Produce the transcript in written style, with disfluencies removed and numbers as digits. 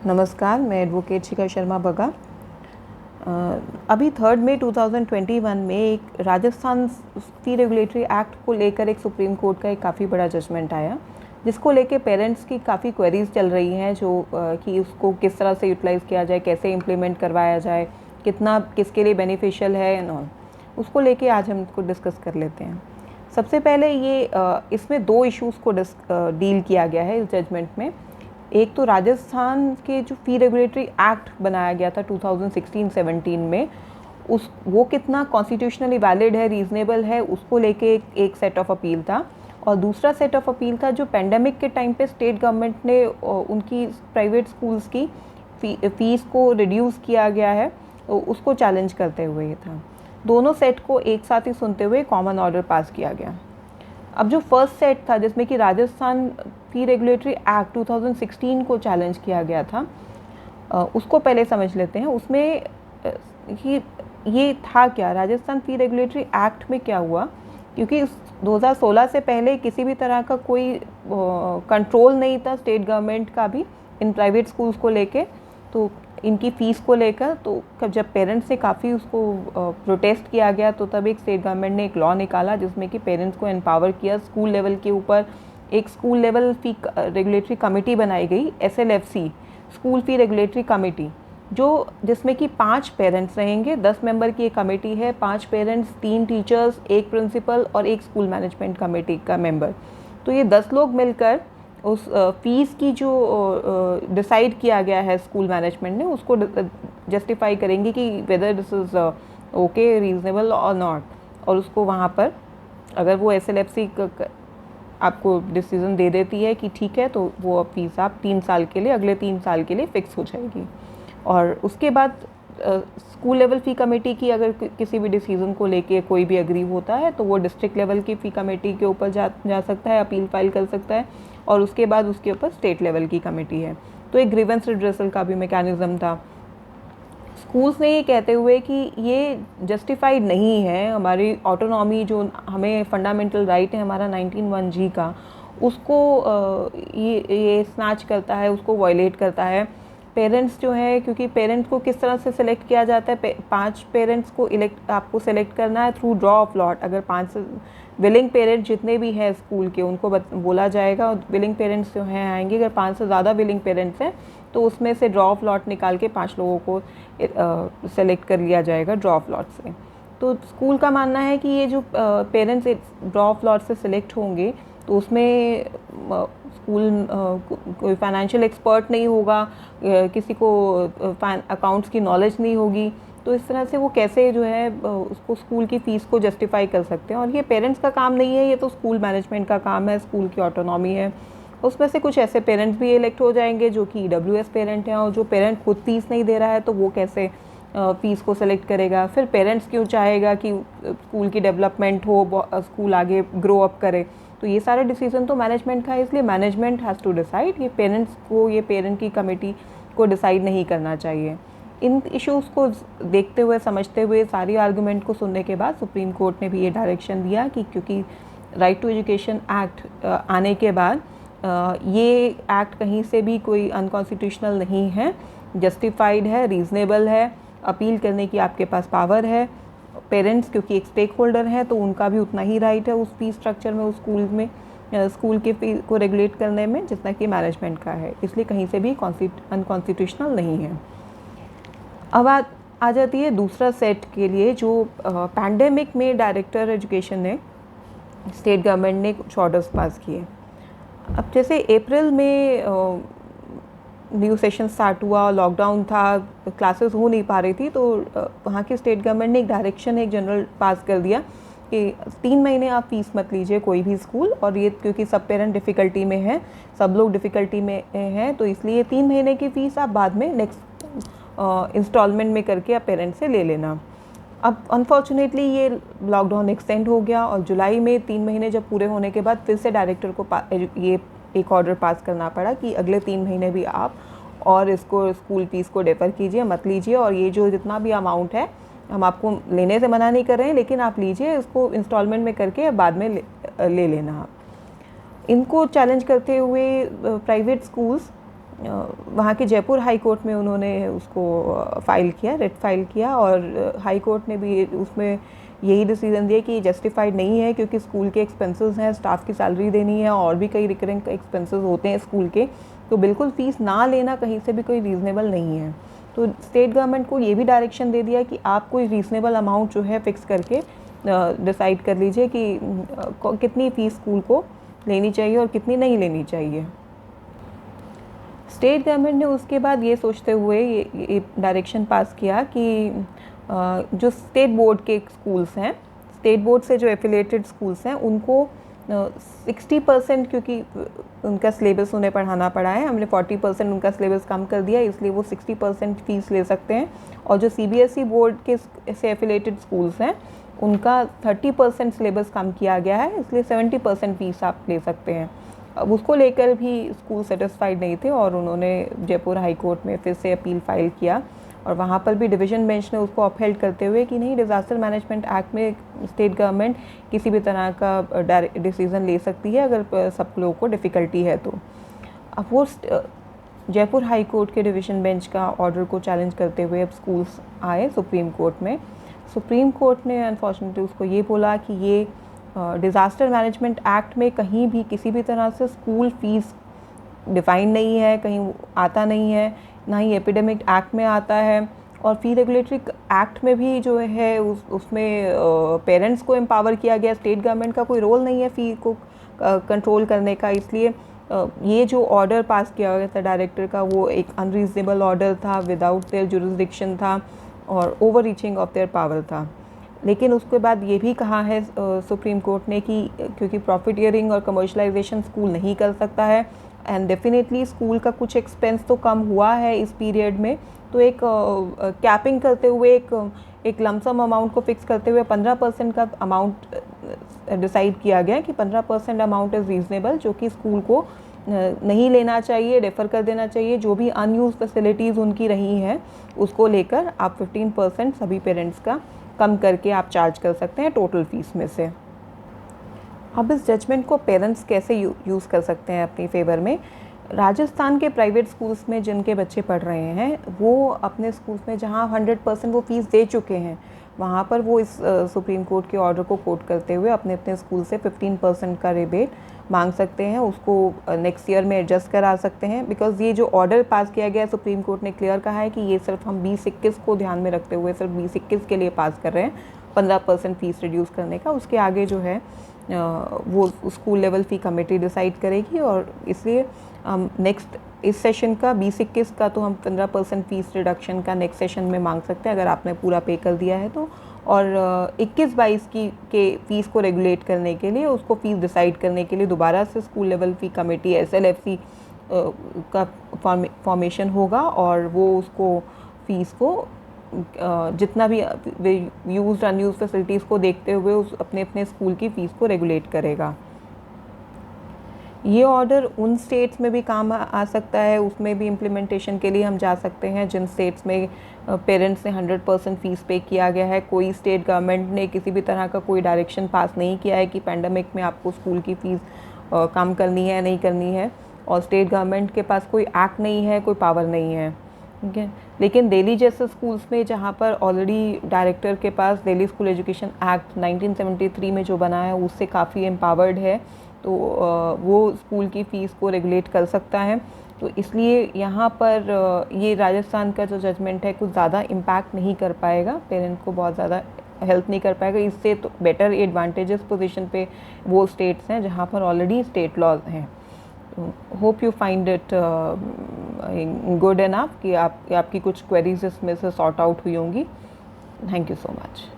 नमस्कार, मैं एडवोकेट शिखा शर्मा बगा। अभी 3 मई 2021 में एक राजस्थान फ़ी रेगुलेटरी एक्ट को लेकर एक सुप्रीम कोर्ट का एक काफ़ी बड़ा जजमेंट आया, जिसको लेके पेरेंट्स की काफ़ी क्वेरीज चल रही हैं जो कि उसको किस तरह से यूटिलाइज़ किया जाए, कैसे इम्प्लीमेंट करवाया जाए, कितना किसके लिए बेनिफिशियल है एंड ऑल। उसको लेके आज हम इसको डिस्कस कर लेते हैं। सबसे पहले ये इसमें 2 इश्यूज़ को डील किया गया है इस जजमेंट में। एक तो राजस्थान के जो फ़ी रेगुलेटरी एक्ट बनाया गया था 2016-17 में, वो कितना कॉन्स्टिट्यूशनली वैलिड है, रीज़नेबल है, उसको लेके एक सेट ऑफ अपील था। और दूसरा सेट ऑफ अपील था जो पेंडेमिक के टाइम पे स्टेट गवर्नमेंट ने उनकी प्राइवेट स्कूल्स की फ़ीस को रिड्यूस किया गया है, उसको चैलेंज करते हुए ये था। दोनों सेट को एक साथ ही सुनते हुए कॉमन ऑर्डर पास किया गया। अब जो फर्स्ट सेट था जिसमें कि राजस्थान फ़ी रेगुलेटरी एक्ट 2016 को चैलेंज किया गया था, उसको पहले समझ लेते हैं। उसमें ये था क्या, राजस्थान फ़ी रेगुलेटरी एक्ट में क्या हुआ, क्योंकि 2016 से पहले किसी भी तरह का कोई कंट्रोल नहीं था स्टेट गवर्नमेंट का भी इन प्राइवेट स्कूल्स को लेके, तो इनकी फ़ीस को लेकर। तो जब पेरेंट्स से काफ़ी उसको प्रोटेस्ट किया गया, तो तब एक स्टेट गवर्नमेंट ने एक लॉ निकाला जिसमें कि पेरेंट्स को एम्पावर किया। स्कूल लेवल के ऊपर एक स्कूल लेवल फ़ी रेगुलेटरी कमेटी बनाई गई, SLFC, स्कूल फ़ी रेगुलेटरी कमेटी, जिसमें कि 5 पेरेंट्स रहेंगे। 10 मेंबर की एक कमेटी है, 5 पेरेंट्स, 3 टीचर्स, 1 प्रिंसिपल और 1 स्कूल मैनेजमेंट कमेटी का मेंबर। तो ये 10 लोग मिलकर उस फ़ीस की जो डिसाइड किया गया है स्कूल मैनेजमेंट ने, उसको जस्टिफाई करेंगे कि whether this is okay, reasonable और नॉट। और उसको वहाँ पर अगर वो SLFC आपको डिसीज़न दे देती है कि ठीक है, तो वो फ़ीस आप 3 साल के लिए, अगले 3 साल के लिए फ़िक्स हो जाएगी। और उसके बाद स्कूल लेवल फ़ी कमेटी की अगर किसी भी डिसीज़न को लेके कोई भी एग्री होता है, तो वो डिस्ट्रिक्ट लेवल की फ़ी कमेटी के ऊपर जा सकता है, अपील फाइल कर सकता है। और उसके बाद उसके ऊपर स्टेट लेवल की कमेटी है। तो एक ग्रीवेंस रिड्रेसल का भी मैकेनिज़्म था। स्कूल्स ने ये कहते हुए कि ये जस्टिफाइड नहीं है, हमारी ऑटोनॉमी जो हमें फंडामेंटल राइट है हमारा 19(1) का, उसको ये स्नैच करता है, उसको वायलेट करता है। पेरेंट्स जो है, क्योंकि पेरेंट्स को किस तरह से सिलेक्ट किया जाता है, 5 पेरेंट्स को आपको सेलेक्ट करना है थ्रू ड्रॉ ऑफ लॉट। अगर 5 विलिंग पेरेंट्स जितने भी हैं स्कूल के, उनको बोला जाएगा, और विलिंग पेरेंट्स जो हैं आएंगे। अगर 5 से ज़्यादा विलिंग पेरेंट्स हैं तो उसमें से ड्रॉ ऑफ लॉट निकाल के 5 लोगों को सेलेक्ट कर लिया जाएगा ड्रॉ ऑफ लॉट से। तो स्कूल का मानना है कि ये जो पेरेंट्स ड्रॉ ऑफ लॉट से सिलेक्ट होंगे, तो उसमें स्कूल कोई फाइनेंशियल एक्सपर्ट नहीं होगा, किसी को अकाउंट्स की नॉलेज नहीं होगी, तो इस तरह से वो कैसे जो है उसको स्कूल की फ़ीस को जस्टिफाई कर सकते हैं। और ये पेरेंट्स का काम नहीं है, ये तो स्कूल मैनेजमेंट का काम है, स्कूल की ऑटोनॉमी है। उसमें से कुछ ऐसे पेरेंट्स भी इलेक्ट हो जाएंगे जो कि EWS पेरेंट हैं, और जो पेरेंट खुद फ़ीस नहीं दे रहा है तो वो कैसे फ़ीस को सेलेक्ट करेगा। फिर पेरेंट्स क्यों चाहेगा कि स्कूल की डेवलपमेंट हो, स्कूल आगे ग्रो अप करे। तो ये सारे डिसीजन तो मैनेजमेंट का है, इसलिए मैनेजमेंट हैज़ टू डिसाइड। ये पेरेंट्स को, ये पेरेंट की कमेटी को डिसाइड नहीं करना चाहिए। इन इश्यूज़ को देखते हुए, समझते हुए, सारी आर्गूमेंट को सुनने के बाद सुप्रीम कोर्ट ने भी ये डायरेक्शन दिया कि क्योंकि राइट टू एजुकेशन एक्ट आने के बाद ये एक्ट कहीं से भी कोई अनकॉन्स्टिट्यूशनल नहीं है, जस्टिफाइड है, रीज़नेबल है, अपील करने की आपके पास पावर है। पेरेंट्स क्योंकि एक स्टेक होल्डर हैं, तो उनका भी उतना ही राइट है उस फीस स्ट्रक्चर में, उस स्कूल में, स्कूल की फ़ी को रेगुलेट करने में, जितना कि मैनेजमेंट का है। इसलिए कहीं से भी अनकॉन्स्टिट्यूशनल नहीं है। अब आ जाती है दूसरा सेट के लिए, जो पैंडेमिक में डायरेक्टर एजुकेशन ने, स्टेट गवर्नमेंट ने कुछ ऑर्डर्स पास किए। अब जैसे अप्रैल में न्यू सेशन स्टार्ट हुआ, लॉकडाउन था, क्लासेस हो नहीं पा रही थी, तो वहाँ की स्टेट गवर्नमेंट ने एक डायरेक्शन, एक जनरल पास कर दिया कि 3 महीने आप फ़ीस मत लीजिए कोई भी स्कूल। और ये क्योंकि सब पेरेंट डिफ़िकल्टी में हैं, सब लोग डिफ़िकल्टी में हैं, तो इसलिए 3 महीने की फ़ीस आप बाद में नेक्स्ट इंस्टॉलमेंट में करके आप पेरेंट्स से ले लेना। अब अनफॉर्चुनेटली ये लॉकडाउन एक्सटेंड हो गया, और जुलाई में 3 महीने जब पूरे होने के बाद फिर से डायरेक्टर को ये एक ऑर्डर पास करना पड़ा कि अगले 3 महीने भी आप और इसको स्कूल फीस को डेफर कीजिए, मत लीजिए। और ये जो जितना भी अमाउंट है, हम आपको लेने से मना नहीं कर रहे हैं, लेकिन आप लीजिए, इसको इंस्टॉलमेंट में करके बाद में ले लेना आप। इनको चैलेंज करते हुए प्राइवेट स्कूल्स वहाँ के जयपुर हाई कोर्ट में उन्होंने उसको फाइल किया, रिट फाइल किया, और हाई कोर्ट ने भी उसमें यही डिसीजन दिया कि जस्टिफाइड नहीं है, क्योंकि स्कूल के एक्सपेंसेस हैं, स्टाफ की सैलरी देनी है और भी कई रिकरिंग एक्सपेंसेस होते हैं स्कूल के, तो बिल्कुल फ़ीस ना लेना कहीं से भी कोई रीज़नेबल नहीं है। तो स्टेट गवर्नमेंट को ये भी डायरेक्शन दे दिया कि आप कोई रीज़नेबल अमाउंट जो है फ़िक्स करके डिसाइड कर लीजिए कि कितनी फ़ीस स्कूल को लेनी चाहिए और कितनी नहीं लेनी चाहिए। स्टेट गवर्नमेंट ने उसके बाद ये सोचते हुए ये डायरेक्शन पास किया कि जो स्टेट बोर्ड के स्कूल्स हैं, स्टेट बोर्ड से जो एफिलिएटेड स्कूल्स हैं, उनको 60%, क्योंकि उनका सिलेबस उन्हें पढ़ाना पड़ा है, हमने 40% उनका सिलेबस कम कर दिया, इसलिए वो 60% फ़ीस ले सकते हैं। और जो CBSE बोर्ड के से एफिलिएटेड स्कूल्स हैं, उनका 30% सिलेबस कम किया गया है, इसलिए 70% फ़ीस आप ले सकते हैं। अब उसको लेकर भी स्कूल सेटिस्फाइड नहीं थे और उन्होंने जयपुर हाई कोर्ट में फिर से अपील फाइल किया, और वहाँ पर भी डिवीज़न बेंच ने उसको अपहेल्ड करते हुए कि नहीं, डिज़ास्टर मैनेजमेंट एक्ट में स्टेट गवर्नमेंट किसी भी तरह का डिसीज़न ले सकती है अगर सब लोगों को डिफ़िकल्टी है तो। अब वो जयपुर हाई कोर्ट के डिवीज़न बेंच का ऑर्डर को चैलेंज करते हुए अब स्कूल्स आए सुप्रीम कोर्ट में। सुप्रीम कोर्ट ने अनफॉर्चुनेटली उसको ये बोला कि ये डिज़ास्टर मैनेजमेंट एक्ट में कहीं भी किसी भी तरह से स्कूल फ़ीस डिफ़ाइन नहीं है, कहीं आता नहीं है, ना ही एपिडेमिक एक्ट में आता है, और फ़ी रेगुलेटरी एक्ट में भी जो है उसमें पेरेंट्स को एम्पावर किया गया, स्टेट गवर्नमेंट का कोई रोल नहीं है फ़ी को कंट्रोल करने का। इसलिए ये जो ऑर्डर पास किया गया था डायरेक्टर का, वो एक अनरीजनेबल ऑर्डर था, विदाउट देयर जुरिसडिक्शन था और over reaching of their power था। लेकिन उसके बाद ये भी कहा है सुप्रीम कोर्ट ने कि क्योंकि प्रॉफिटियरिंग और कमर्शलाइजेशन स्कूल नहीं कर सकता है, एंड डेफिनेटली स्कूल का कुछ एक्सपेंस तो कम हुआ है इस पीरियड में, तो एक कैपिंग करते हुए एक लमसम अमाउंट को फिक्स करते हुए 15% का अमाउंट डिसाइड किया गया कि 15% अमाउंट इज़ रीज़नेबल, जो कि स्कूल को नहीं लेना चाहिए, रेफ़र कर देना चाहिए। जो भी अनयूज़ फैसिलिटीज़ उनकी रही हैं उसको लेकर आप 15% सभी पेरेंट्स का कम करके आप चार्ज कर सकते हैं टोटल फ़ीस में से। अब इस जजमेंट को पेरेंट्स कैसे यूज़ कर सकते हैं अपनी फेवर में? राजस्थान के प्राइवेट स्कूल्स में जिनके बच्चे पढ़ रहे हैं, वो अपने स्कूल्स में जहाँ 100% वो फ़ीस दे चुके हैं, वहाँ पर वो इस सुप्रीम कोर्ट के ऑर्डर को कोट करते हुए अपने अपने स्कूल से 15% का रिबेट मांग सकते हैं, उसको नेक्स्ट ईयर में एडजस्ट करा सकते हैं। बिकॉज़ ये जो ऑर्डर पास किया गया है, सुप्रीम कोर्ट ने क्लियर कहा है कि ये सिर्फ हम 2021 को ध्यान में रखते हुए सिर्फ 2021 के लिए पास कर रहे हैं 15% फ़ीस रिड्यूस करने का। उसके आगे जो है वो स्कूल लेवल फ़ी कमेटी डिसाइड करेगी, और इसलिए नेक्स्ट इस सेशन का 2021 का तो हम 15% फ़ीस रिडक्शन का नेक्स्ट सेशन में मांग सकते हैं अगर आपने पूरा पे कर दिया है तो। और 21-22 के फ़ीस को रेगुलेट करने के लिए, उसको फ़ीस डिसाइड करने के लिए दोबारा से स्कूल लेवल फ़ी कमेटी SLFC का फॉर्मेशन होगा, और वो उसको फ़ीस को जितना भी यूज्ड अनयूज्ड फैसिलिटीज़ को देखते हुए उस अपने अपने स्कूल की फ़ीस को रेगुलेट करेगा। ये ऑर्डर उन स्टेट्स में भी काम आ सकता है, उसमें भी इम्प्लीमेंटेशन के लिए हम जा सकते हैं जिन स्टेट्स में पेरेंट्स ने 100% फ़ीस पे किया गया है। कोई स्टेट गवर्नमेंट ने किसी भी तरह का कोई डायरेक्शन पास नहीं किया है कि पैंडमिक में आपको स्कूल की फ़ीस कम करनी है नहीं करनी है, और स्टेट गवर्नमेंट के पास कोई एक्ट नहीं है, कोई पावर नहीं है, ठीक है। लेकिन दिल्ली जैसे स्कूल्स में जहाँ पर ऑलरेडी डायरेक्टर के पास दिल्ली स्कूल एजुकेशन एक्ट 1973 में जो बना है उससे काफ़ी एम्पावर्ड है, तो वो स्कूल की फ़ीस को रेगुलेट कर सकता है। तो इसलिए यहाँ पर ये राजस्थान का जो जजमेंट है कुछ ज़्यादा इम्पैक्ट नहीं कर पाएगा, पेरेंट को बहुत ज़्यादा हेल्प नहीं कर पाएगा। इससे तो बेटर एडवांटेजेस पोजीशन पे वो स्टेट्स हैं जहाँ पर ऑलरेडी स्टेट लॉज हैं। Hope you find it good enough कि आपकी कुछ क्वेरीज इसमें से सॉर्ट आउट हुई होंगी। Thank you so much.